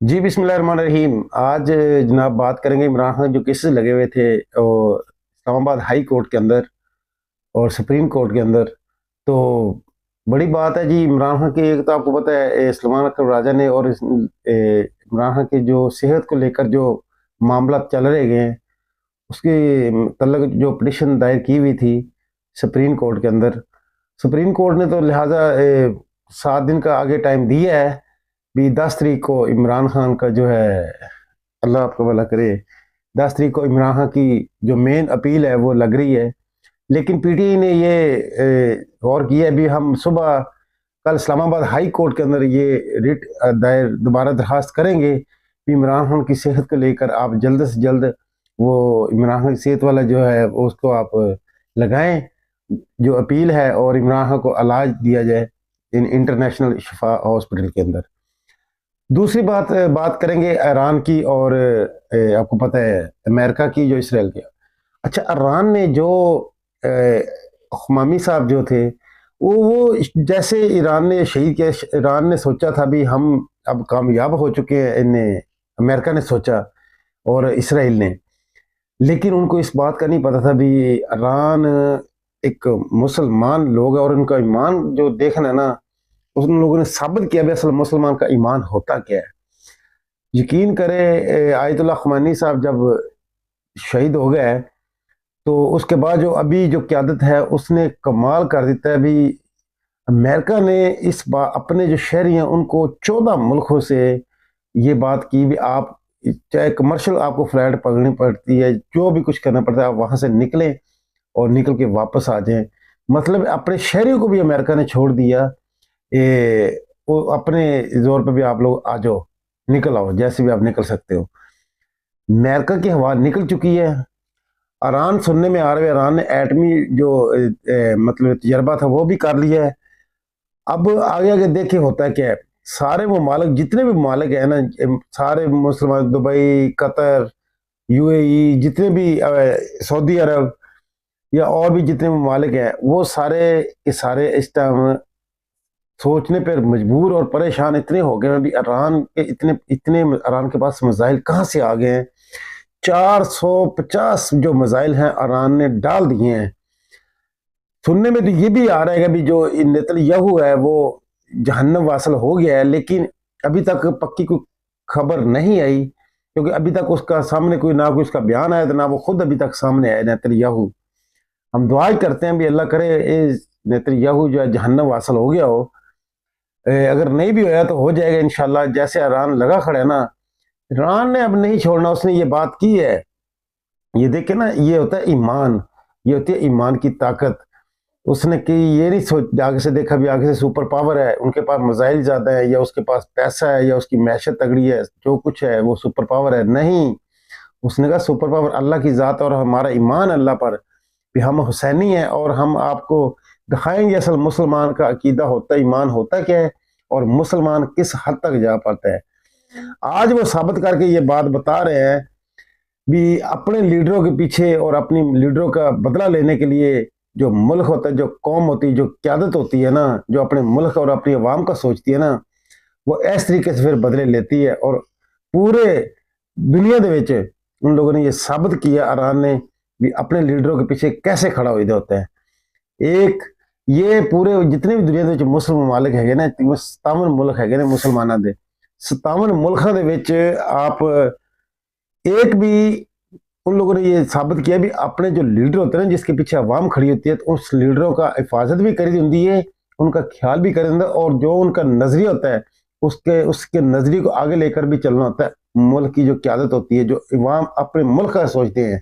جی بسم اللہ الرحمن الرحیم۔ آج جناب بات کریں گے عمران خان جو کیسز لگے ہوئے تھے اور اسلام آباد ہائی کورٹ کے اندر اور سپریم کورٹ کے اندر۔ تو بڑی بات ہے جی، عمران خان کی ایک تو آپ کو پتہ ہے سلمان اکرم راجہ نے اور عمران خان کی جو صحت کو لے کر جو معاملات چل رہے گئے ہیں اس کے متعلق جو پٹیشن دائر کی ہوئی تھی سپریم کورٹ کے اندر، سپریم کورٹ نے تو لہٰذا 7 دن کا آگے ٹائم دیا ہے بھی 10 تاریخ کو عمران خان کا جو ہے، اللہ آپ کو بھلا کرے، 10 تاریخ کو عمران خان کی جو مین اپیل ہے وہ لگ رہی ہے۔ لیکن پی ٹی آئی نے یہ غور کیا ہے بھی ہم صبح کل اسلام آباد ہائی کورٹ کے اندر یہ ریٹ دائر دوبارہ درخواست کریں گے کہ عمران خان کی صحت کو لے کر آپ جلد سے جلد وہ عمران خان کی صحت والا جو ہے اس کو آپ لگائیں جو اپیل ہے، اور عمران خان کو علاج دیا جائے انٹرنیشنل شفا ہاسپٹل کے اندر۔ دوسری بات کریں گے ایران کی اور آپ کو پتہ ہے امریکہ کی جو اسرائیل کی۔ اچھا، ایران نے جو خمامی صاحب جو تھے وہ جیسے ایران نے شہید کیا، ایران نے سوچا تھا بھی ہم اب کامیاب ہو چکے ہیں، امریکہ نے سوچا اور اسرائیل نے، لیکن ان کو اس بات کا نہیں پتا تھا بھی ایران ایک مسلمان لوگ ہے اور ان کا ایمان جو دیکھنا ہے نا، ان لوگوں نے ثابت کیا بھی اصل مسلمان کا ایمان ہوتا کیا ہے۔ یقین کرے آیت اللہ خمینی صاحب جب شہید ہو گئے تو اس کے بعد جو ابھی جو قیادت ہے اس نے کمال کر دیتا ہے بھی، امریکہ نے اس بار اپنے جو شہری ہیں ان کو 14 ملکوں سے یہ بات کی بھی آپ چاہے کمرشل آپ کو فلائٹ پکڑنی پڑتی ہے، جو بھی کچھ کرنا پڑتا ہے، آپ وہاں سے نکلیں اور نکل کے واپس آ جائیں۔ مطلب اپنے شہریوں کو بھی امریکہ نے چھوڑ دیا، وہ اپنے زور پہ بھی آپ لوگ آ جاؤ، نکل آؤ، جیسے بھی آپ نکل سکتے ہو۔ امریکہ کی ہوا نکل چکی ہے۔ ایران سننے میں آ رہے، ایران نے ایٹمی جو مطلب تجربہ تھا وہ بھی کر لیا ہے۔ اب آگے آگے دیکھیں ہوتا ہے کیا ہے۔ سارے ممالک جتنے بھی ممالک ہیں نا، سارے مسلمان، دبئی، قطر، یو اے ای، جتنے بھی سعودی عرب یا اور بھی جتنے ممالک ہیں، وہ سارے کے سارے اس ٹائم سوچنے پر مجبور اور پریشان اتنے ہو گئے ہیں بھی ایران کے اتنے ایران کے پاس میزائل کہاں سے آ گئے ہیں۔ 450 جو میزائل ہیں ایران نے ڈال دیے ہیں۔ سننے میں تو یہ بھی آ رہا ہے کہ بھی جو نیتن یاہو ہے وہ جہنم واصل ہو گیا ہے، لیکن ابھی تک پکی کوئی خبر نہیں آئی، کیونکہ ابھی تک اس کا سامنے کوئی نہ کوئی اس کا بیان آیا تھا، نہ وہ خود ابھی تک سامنے آیا نیتن یاہو۔ ہم دعا کرتے ہیں بھی اللہ کرے نیتن یاہو جو ہے جہنم واصل ہو گیا ہو، اگر نہیں بھی ہوا تو ہو جائے گا انشاءاللہ۔ جیسے ایران لگا کھڑا ہے نا، ایران نے اب نہیں چھوڑنا، اس نے یہ بات کی ہے۔ یہ دیکھیں نا، یہ ہوتا ہے ایمان، یہ ہوتی ہے ایمان کی طاقت۔ اس نے کہ یہ نہیں سوچ آگے سے دیکھا بھی آگے سے سپر پاور ہے، ان کے پاس میزائل زیادہ ہے یا اس کے پاس پیسہ ہے یا اس کی معیشت تگڑی ہے، جو کچھ ہے وہ سپر پاور ہے، نہیں۔ اس نے کہا سپر پاور اللہ کی ذات اور ہمارا ایمان اللہ پر، کہ ہم حسینی ہیں اور ہم آپ کو دکھائیں گے اصل مسلمان کا عقیدہ ہوتا ہے، ایمان ہوتا کیا ہے اور مسلمان کس حد تک جا پاتا ہے۔ آج وہ ثابت کر کے یہ بات بتا رہے ہیں بھی اپنے لیڈروں کے پیچھے اور اپنی لیڈروں کا بدلہ لینے کے لیے جو ملک ہوتا ہے، جو قوم ہوتی ہے، جو قیادت ہوتی ہے نا، جو اپنے ملک اور اپنی عوام کا سوچتی ہے نا، وہ اس طریقے سے پھر بدلے لیتی ہے۔ اور پورے دنیا دے وچ ان لوگوں نے یہ ثابت کیا، ایران نے بھی اپنے لیڈروں کے پیچھے کیسے کھڑا ہوئے ہوتا ہے۔ ایک یہ پورے جتنے بھی دنیا دے مسلم ممالک ہے نا، 57 ملک ہے نا مسلمانوں دے، 57 ملکوں دے وچ آپ ایک بھی ان لوگوں نے یہ ثابت کیا بھی اپنے جو لیڈر ہوتے ہیں نا، جس کے پیچھے عوام کھڑی ہوتی ہے، تو اس لیڈروں کا حفاظت بھی کری ہوتی ہے، ان کا خیال بھی کری ہوتا ہے، اور جو ان کا نظریہ ہوتا ہے اس کے نظریے کو آگے لے کر بھی چلنا ہوتا ہے۔ ملک کی جو قیادت ہوتی ہے، جو عوام اپنے ملک کا سوچتے ہیں،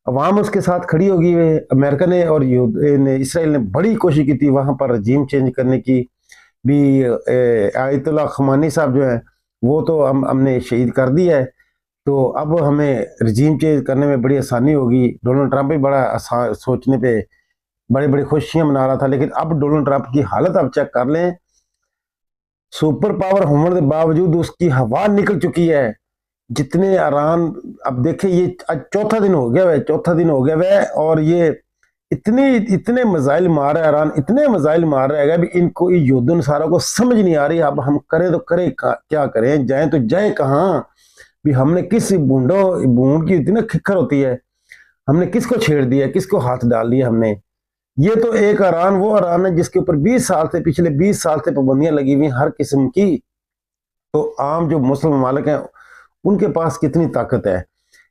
عوام اس کے ساتھ کھڑی ہوگی ہے۔ امریکہ نے اور اسرائیل نے بڑی کوشش کی تھی وہاں پر رجیم چینج کرنے کی بھی۔ آیت اللہ خمینی صاحب جو ہیں وہ تو ہم نے شہید کر دیا ہے، تو اب ہمیں رجیم چینج کرنے میں بڑی آسانی ہوگی۔ ڈونلڈ ٹرمپ بھی بڑا سوچنے پہ بڑی بڑی خوشیاں منا رہا تھا، لیکن اب ڈونلڈ ٹرمپ کی حالت آپ چیک کر لیں، سپر پاور ہونے کے باوجود اس کی ہوا نکل چکی ہے۔ جتنے ایران، اب دیکھیں یہ چوتھا دن ہو گیا ہے، اور یہ اتنے مزائل مار رہا ہے ایران، اتنے مزائل مار رہا ہے ابھی ان کو یہود نصارہ کو سمجھ نہیں آ رہی اب ہم کریں تو کریں کیا کریں، جائیں تو جائیں کہاں؟ بھی ہم نے کس بونڈ کی اتنی کھکر ہوتی ہے، ہم نے کس کو چھیڑ دیا، کس کو ہاتھ ڈال دیا ہم نے؟ یہ تو ایک ایران وہ ایران ہے جس کے اوپر پچھلے 20 سال سے پابندیاں لگی ہوئی ہیں ہر قسم کی، تو عام جو مسلم ممالک ہیں ان کے پاس کتنی طاقت ہے؟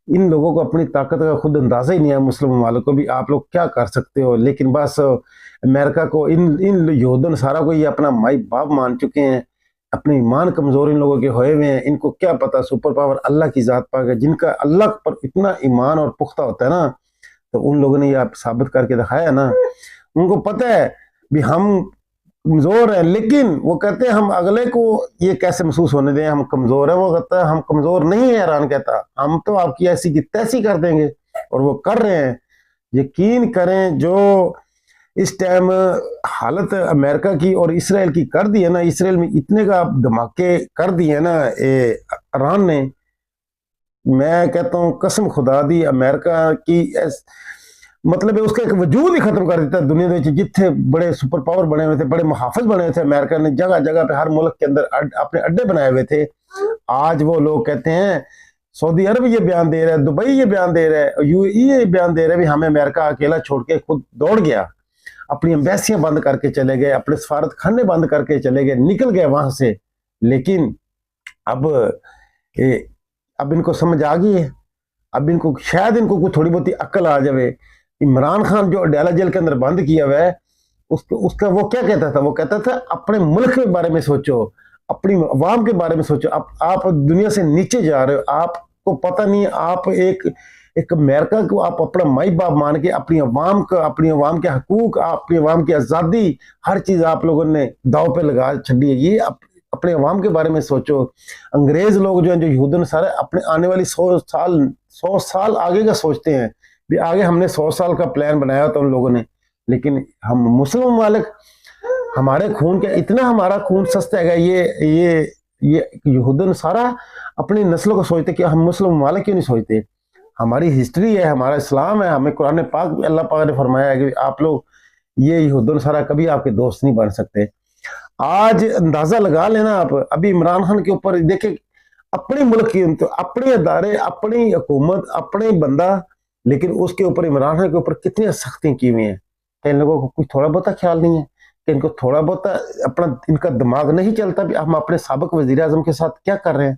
ان لوگوں کو اپنی طاقت کا خود اندازہ ہی نہیں ہے، مسلم ممالک کو بھی آپ لوگ کیا کر سکتے ہو؟ لیکن بس امریکہ کو ان یہود نصارہ کو یہ اپنا مائی باپ مان چکے ہیں، اپنے ایمان کمزور ان لوگوں کے ہوئے ہوئے ہیں، ان کو کیا پتا سپر پاور اللہ کی ذات پاک ہے، جن کا اللہ پر اتنا ایمان اور پختہ ہوتا ہے نا، تو ان لوگوں نے یہ ثابت کر کے دکھایا نا، ان کو پتہ ہے بھی ہم کمزور ہیں، لیکن وہ کہتے ہیں ہم اگلے کو یہ کیسے محسوس ہونے دیں ہم کمزور ہیں، وہ کہتا ہے ہم کمزور نہیں ہیں، ایران کہتا ہم تو آپ کی ایسی کی تیسی کر دیں گے، اور وہ کر رہے ہیں۔ یقین کریں جو اس ٹائم حالت امریکہ کی اور اسرائیل کی کر دی ہے نا، اسرائیل میں اتنے کا دھماکے کر دیے نا ایران نے، میں کہتا ہوں قسم خدا دی امریکہ کی مطلب اس کا ایک وجود ہی ختم کر دیتا ہے دنیا میں، جتنے بڑے سپر پاور بنے ہوئے تھے، بڑے محافظ بنے ہوئے تھے امریکہ نے، جگہ جگہ پہ ہر ملک کے اندر اپنے اڈے بنائے ہوئے تھے، آج وہ لوگ کہتے ہیں سعودی عرب یہ بیان دے رہا ہے، دبئی یہ بیان دے رہا ہے، یو اے ای یہ بیان دے رہا ہے بھی ہمیں امریکہ اکیلا چھوڑ کے خود دوڑ گیا، اپنی ایمبیسیاں بند کر کے چلے گئے، اپنے سفارت خانے بند کر کے چلے گئے، نکل گئے وہاں سے۔ لیکن اب ان کو سمجھ آ گئی ہے، اب ان کو شاید ان کو تھوڑی بہت عقل آ جائے۔ عمران خان جو ڈیلا جیل کے اندر بند کیا ہوا ہے، اس کا وہ کیا کہتا تھا؟ وہ کہتا تھا اپنے ملک کے بارے میں سوچو، اپنی عوام کے بارے میں سوچو، آپ دنیا سے نیچے جا رہے ہو، آپ کو پتہ نہیں، آپ ایک امریکہ کو آپ اپنا مائی باپ مان کے اپنی عوام کے حقوق، اپنی عوام کی آزادی، ہر چیز آپ لوگوں نے داؤ پہ لگا چھڑی ہے۔ یہ اپنے عوام کے بارے میں سوچو۔ انگریز لوگ جو ہیں، جو یہود نصارہ، اپنے آنے والی 100 سال آگے کا سوچتے ہیں بھی آگے ہم نے 100 سال کا پلان بنایا تھا ان لوگوں نے، لیکن ہم مسلم ممالک، ہمارے خون کا اتنا، ہمارا خون سستا ہے، یہ یہود نصارہ اپنی نسلوں کو سوچتے کہ ہم مسلم ممالک کیوں نہیں سوچتے؟ ہماری ہسٹری ہے، ہمارا اسلام ہے، ہمیں قرآن پاک میں اللہ پاک نے فرمایا ہے کہ آپ لوگ یہ یہود نصارہ کبھی آپ کے دوست نہیں بن سکتے۔ آج اندازہ لگا لینا آپ، ابھی عمران خان کے اوپر دیکھیں، اپنے ملک کی اپنے ادارے، اپنی حکومت، اپنے بندہ، لیکن اس کے اوپر عمران خان کے اوپر کتنی سختیاں کی ہوئی ہیں کہ ان لوگوں کو کچھ تھوڑا بہت خیال نہیں ہے، کہ ان کو تھوڑا بہت اپنا، ان کا دماغ نہیں چلتا بھی ہم اپنے سابق وزیر اعظم کے ساتھ کیا کر رہے ہیں؟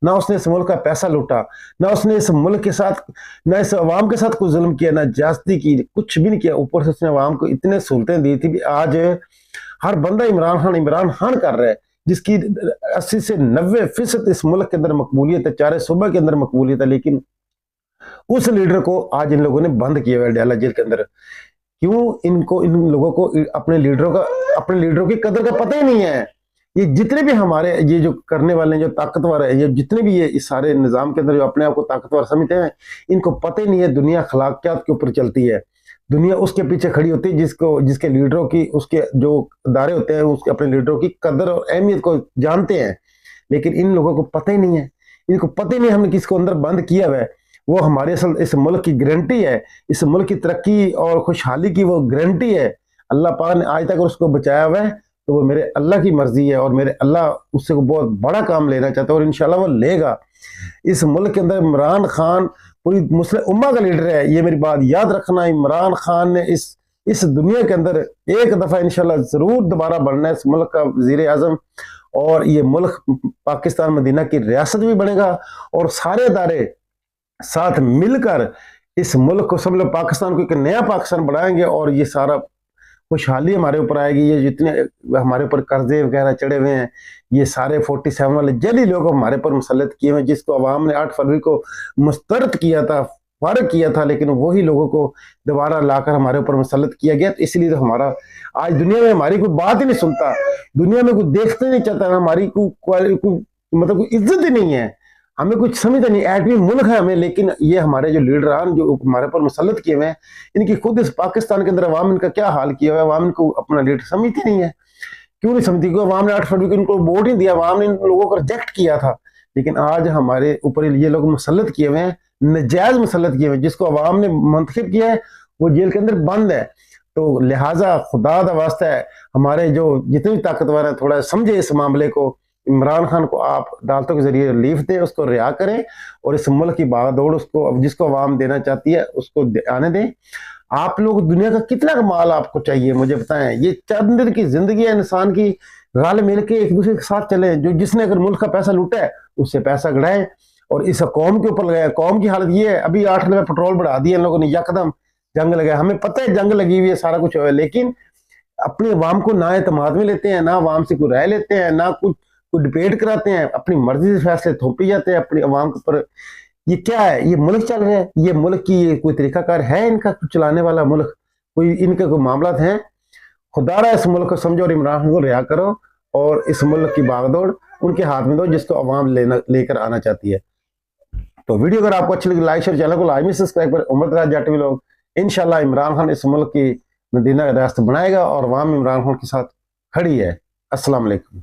نہ اس نے اس ملک کا پیسہ لوٹا، نہ اس نے اس ملک کے ساتھ، نہ اس عوام کے ساتھ کوئی ظلم کیا، نہ جاستی کی، کچھ بھی نہیں کیا، اوپر سے اس نے عوام کو اتنے سہولتیں دی تھی بھی آج ہر بندہ عمران خان کر رہا ہے، جس کی 80 سے 90% اس ملک کے اندر مقبولیت ہے، چارے صوبہ کے اندر مقبولیت ہے، لیکن اس لیڈر کو آج ان لوگوں نے بند کیا ہوا ہے ڈیلا جیل کے اندر۔ کیوں؟ ان لوگوں کو اپنے لیڈروں کی قدر کا پتہ ہی نہیں ہے۔ یہ جتنے بھی ہمارے یہ جو کرنے والے ہیں، جو طاقتور ہیں، یہ جتنے بھی یہ اس سارے نظام کے اندر جو اپنے آپ کو طاقتور سمجھتے ہیں، ان کو پتہ ہی نہیں ہے دنیا اخلاقیات کے اوپر چلتی ہے، دنیا اس کے پیچھے کھڑی ہوتی ہے جس کے لیڈروں کی، اس کے جو ادارے ہوتے ہیں، اس کے اپنے لیڈروں کی قدر اور اہمیت کو جانتے ہیں، لیکن ان لوگوں کو پتہ ہی نہیں ہے، ان کو پتہ ہی نہیں ہم نے کس کو اندر بند کیا ہوا ہے۔ وہ ہمارے اصل اس ملک کی گارنٹی ہے، اس ملک کی ترقی اور خوشحالی کی وہ گارنٹی ہے۔ اللہ پاک نے آج تک اس کو بچایا ہوا ہے، تو وہ میرے اللہ کی مرضی ہے، اور میرے اللہ اس سے بہت بڑا کام لینا چاہتا ہے، اور انشاءاللہ وہ لے گا۔ اس ملک کے اندر عمران خان پوری مسلم امہ کا لیڈر ہے، یہ میری بات یاد رکھنا۔ عمران خان نے اس دنیا کے اندر ایک دفعہ انشاءاللہ ضرور دوبارہ بننا ہے اس ملک کا وزیر اعظم، اور یہ ملک پاکستان مدینہ کی ریاست بھی بنے گا، اور سارے ادارے ساتھ مل کر اس ملک کو، سب لوگ پاکستان کو ایک نیا پاکستان بنائیں گے، اور یہ سارا خوشحالی ہمارے اوپر آئے گی۔ یہ جتنے ہمارے اوپر قرضے وغیرہ چڑھے ہوئے ہیں، یہ سارے 47 والے جعلی لوگ ہمارے اوپر مسلط کیے ہوئے، جس کو عوام نے 8 فروری کو مسترد کیا تھا، فارغ کیا تھا، لیکن وہی لوگوں کو دوبارہ لا کر ہمارے اوپر مسلط کیا گیا۔ تو اس لیے تو ہمارا آج دنیا میں ہماری کوئی بات ہی نہیں سنتا، دنیا میں کوئی دیکھتے نہیں چاہتا، ہماری مطلب کوئی عزت ہی نہیں ہے، ہمیں کچھ سمجھتا نہیں، ایٹمی ملک ہے ہمیں، لیکن یہ ہمارے جو لیڈران جو ہمارے پر مسلط کیے ہوئے ہیں، ان کی خود اس پاکستان کے اندر عوام ان کا کیا حال کیا ہوا ہے، عوام ان کو اپنا لیڈر سمجھتی نہیں ہے۔ کیوں نہیں سمجھتی؟ کیونکہ عوام نے 8 فروری کو ان کو ووٹ ہی دیا، عوام نے ان لوگوں کو ریجیکٹ کیا تھا، لیکن آج ہمارے اوپر یہ لوگ مسلط کیے ہوئے ہیں، نجائز مسلط کیے ہوئے ہیں، جس کو عوام نے منتخب کیا ہے وہ جیل کے اندر بند ہے. تو لہٰذا خدا دا واسطہ ہے ہمارے جو جتنے بھی طاقتور ہیں تھوڑا سمجھے اس معاملے کو. عمران خان کو آپ عدالتوں کے ذریعے ریلیف دیں, اس کو رہا کریں, اور اس ملک کی باغ دوڑ اس کو جس کو عوام دینا چاہتی ہے اس کو آنے دیں. آپ لوگ دنیا کا کتنا مال آپ کو چاہیے مجھے بتائیں. یہ چند دن کی زندگی ہے انسان کی, رل مل کے ایک دوسرے کے ساتھ چلیں. جس نے اگر ملک کا پیسہ لوٹا ہے اس سے پیسہ گڑائیں, اور اس قوم کے اوپر لگائے. قوم کی حالت یہ ہے, ابھی 8 روپے پیٹرول بڑھا دیا ان لوگوں نے, یکدم جنگ لگا. ہمیں پتہ ہے جنگ لگی ہوئی ہے, سارا کچھ ہوا ہے, لیکن اپنے عوام کو نہ اعتماد میں لیتے ہیں, نہ عوام سے کوئی رائے لیتے ہیں, نہ کوئی ڈبیٹ کراتے ہیں, اپنی مرضی سے فیصلے تھوپی جاتے ہیں اپنی عوام کے اوپر. یہ کیا ہے؟ یہ ملک چل رہا ہے. یہ ملک کی کوئی طریقہ کار ہے ان کا چلانے والا ملک؟ کوئی ان کے کوئی معاملات ہیں؟ خدا را اس ملک کو سمجھو اور عمران خان کو رہا کرو, اور اس ملک کی باغ دوڑ ان کے ہاتھ میں دو جس کو عوام لے کر آنا چاہتی ہے. تو ویڈیو اگر آپ کو اچھی لگی لائک شیئر, چینل کو لازمی سبسکرائب کریں. عمر دراز جٹ ولاگ. انشاءاللہ عمران خان اس ملک کی مدینہ ریاست بنائے گا, اور عوام عمران خان کے ساتھ کھڑی ہے. السلام علیکم.